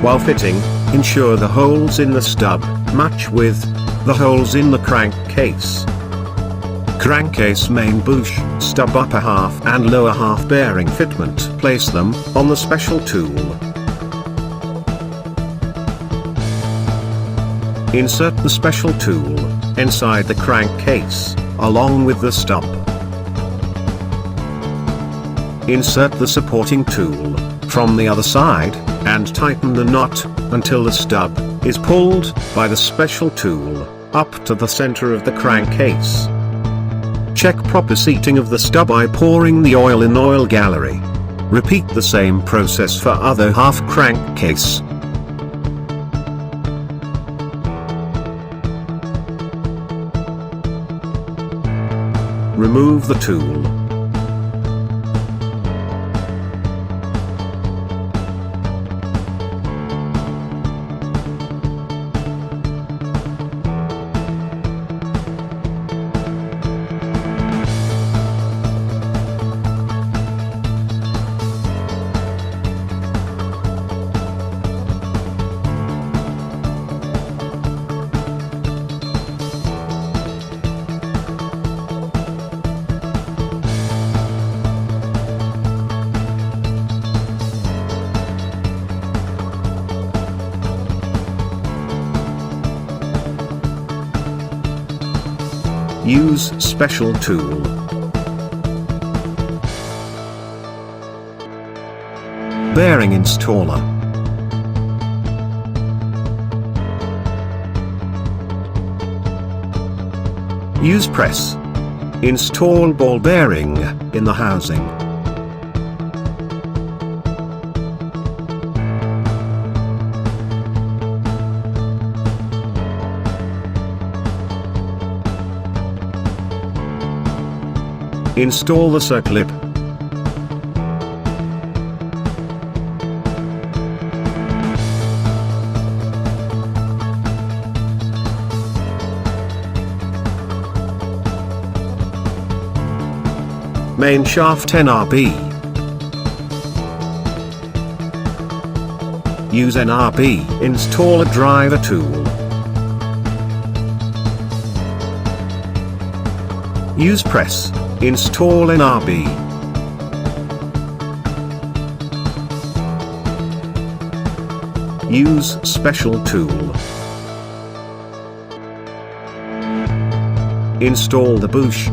While fitting, ensure the holes in the stub match with the holes in the crankcase. Crankcase main bush, stub upper half and lower half bearing fitment. Place them on the special tool. Insert the special tool inside the crankcase, along with the stub. Insert the supporting tool from the other side, and tighten the knot until the stub is pulled by the special tool up to the center of the crankcase. Check proper seating of the stub by pouring the oil in oil gallery. Repeat the same process for other half crankcase. Remove the tool. Use special tool. Bearing installer. Use press. Install ball bearing in the housing. Install the circlip. Main shaft NRB. Use NRB. Install a driver tool. Use press. Install NRB. Use special tool. Install the bush.